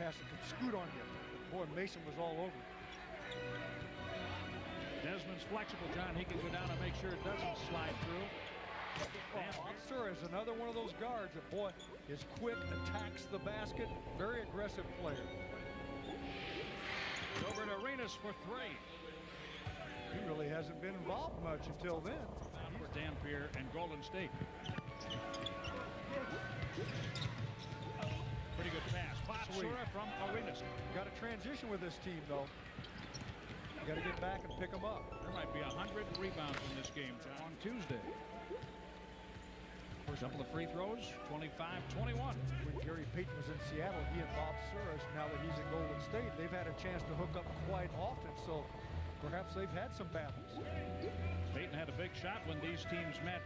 pass that could scoot on you. But boy, Mason was all over. Desmond's flexible, John. He can go down and make sure it doesn't slide through. Sir is another one of those guards that, boy, is quick, attacks the basket, very aggressive player. Gilbert Arenas for three. He really hasn't been involved much until then. For Dampier and Golden State. Pretty good pass. Basura from Arenas. Got to transition with this team, though. You got to get back and pick them up. There might be 100 rebounds in this game on Tuesday. First couple of free throws, 25-21. When Gary Payton was in Seattle, he and Bob Suras, now that he's in Golden State, they've had a chance to hook up quite often, so perhaps they've had some battles. Payton had a big shot when these teams met.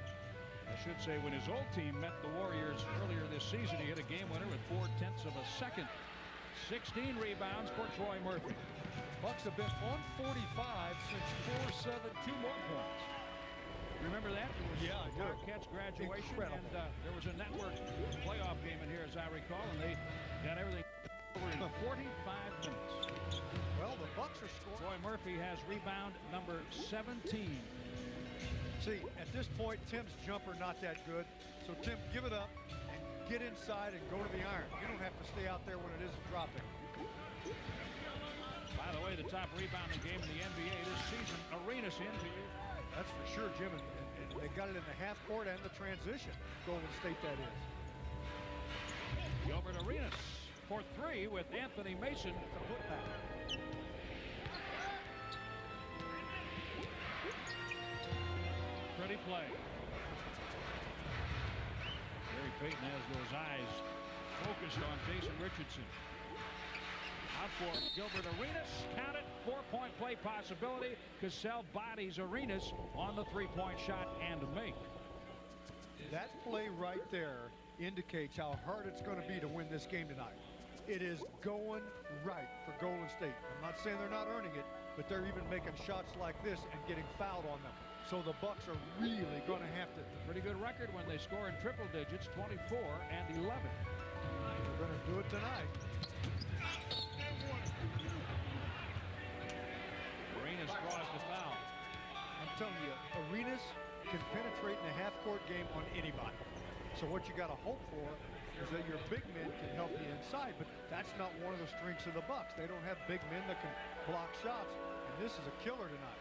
I should say when his old team met the Warriors earlier this season. He hit a game winner with 0.4 of a second. 16 rebounds for Troy Murphy. Bucks have been on 45 since 4-7, 2 more points. Remember that? Yeah, I do. Marquette's graduation. Incredible. And there was a network playoff game in here, as I recall, and they got everything over in 45 minutes. Well, the Bucks are scoring. Troy Murphy has rebound number 17. See, at this point, Tim's jumper not that good. So, Tim, give it up and get inside and go to the iron. You don't have to stay out there when it isn't dropping. By the way, the top rebounding game in the NBA this season, Arenas into you. That's for sure, Jim. And they got it in the half court and the transition. Golden State, that is. Gilbert Arenas for three with Anthony Mason. It's a putback. Pretty play. Gary Payton has those eyes focused on Jason Richardson. Out for Gilbert Arenas. Count it. 4-point play possibility. Cassell bodies Arenas on the three-point shot and make. That play right there indicates how hard it's going to be to win this game tonight. It is going right for Golden State. I'm not saying they're not earning it, but they're even making shots like this and getting fouled on them. So the Bucks are really going to have to. Pretty good record when they score in triple digits, 24 and 11. They're going to do it tonight. Arenas draws the foul. I'm telling you, Arenas can penetrate in a half-court game on anybody. So what you got to hope for is that your big men can help you inside, but that's not one of the strengths of the Bucks. They don't have big men that can block shots, and this is a killer tonight.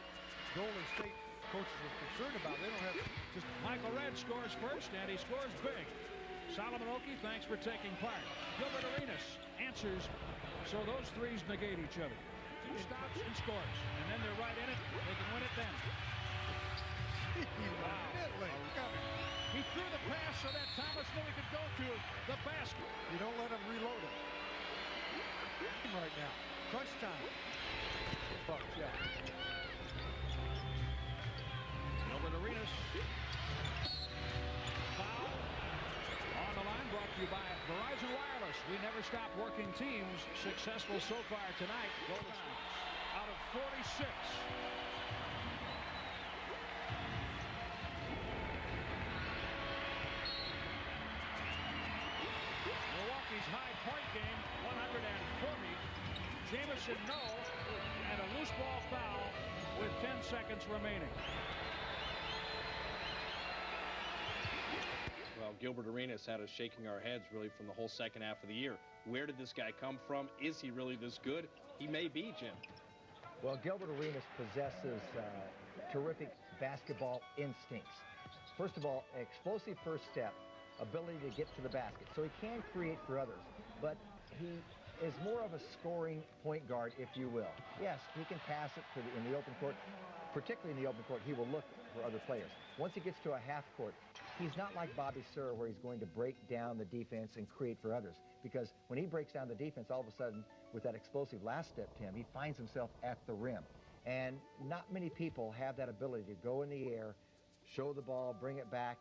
Golden State coaches are concerned about. They don't have just. Michael Redd scores first, and he scores big. Solomon Oki, thanks for taking part. Gilbert Arenas answers, so those threes negate each other. 2 stops and scores, and then they're right in it. They can win it then. Wow. He threw the pass so that Thomas knew he could go to the basket. You don't let him reload it. Right now, crunch time. Bucks, yeah. Gilbert Arenas. Foul on the line, brought to you by Verizon Wireless. We never stop working teams. Successful so far tonight. Golden State out of 46. Milwaukee's high point game, 140. Jamison no, and a loose ball foul with 10 seconds remaining. Well, Gilbert Arenas had us shaking our heads really from the whole second half of the year. Where did this guy come from? Is he really this good? He may be, Jim. Well, Gilbert Arenas possesses terrific basketball instincts. First of all, explosive first step, ability to get to the basket. So he can create for others, but he is more of a scoring point guard, if you will. Yes, he can pass it in the open court. Particularly in the open court, he will look for other players. Once he gets to a half court, he's not like Bobby Sura, where he's going to break down the defense and create for others. Because when he breaks down the defense, all of a sudden, with that explosive last step, Tim, he finds himself at the rim. And not many people have that ability to go in the air, show the ball, bring it back,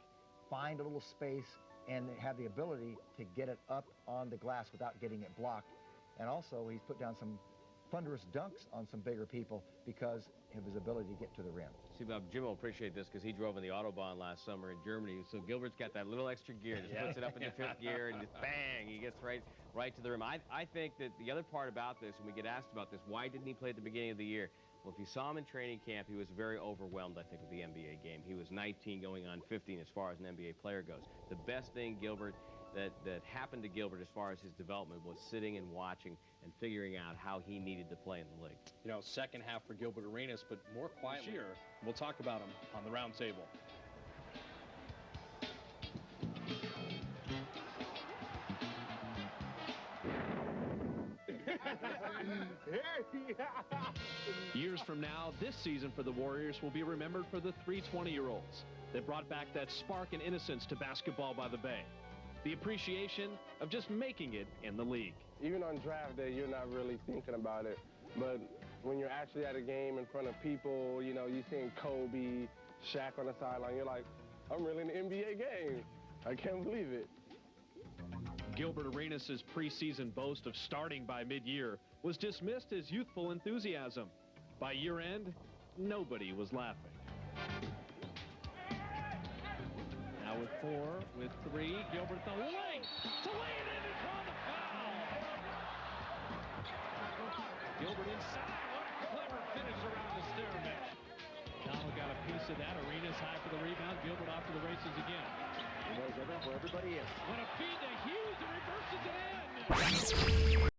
find a little space, and have the ability to get it up on the glass without getting it blocked. And also, he's put down some thunderous dunks on some bigger people because of his ability to get to the rim. See, Bob, Jim will appreciate this because he drove in the Autobahn last summer in Germany. So Gilbert's got that little extra gear. Just puts it up into fifth gear and just bang, he gets right to the rim. I think that the other part about this, and we get asked about this, why didn't he play at the beginning of the year? Well, if you saw him in training camp, he was very overwhelmed, I think, with the NBA game. He was 19 going on 15 as far as an NBA player goes. The best thing that happened to Gilbert as far as his development was sitting and watching and figuring out how he needed to play in the league. You know, second half for Gilbert Arenas, but more quietly. Here, we'll talk about him on the round table. Years from now, this season for the Warriors will be remembered for the 320-year-olds that brought back that spark and innocence to basketball by the Bay. The appreciation of just making it in the league. Even on draft day, you're not really thinking about it. But when you're actually at a game in front of people, you know, you're seeing Kobe, Shaq on the sideline, you're like, I'm really in an NBA game. I can't believe it. Gilbert Arenas' preseason boast of starting by mid-year was dismissed as youthful enthusiasm. By year-end, nobody was laughing. Now with 4, with 3, Gilbert the length to lay it in and call the foul. Gilbert inside. What a clever finish around the stair match. Donald got a piece of that. Arenas high for the rebound. Gilbert off to the races again. He knows where everybody is. What a feed to Hughes, and reverses it in.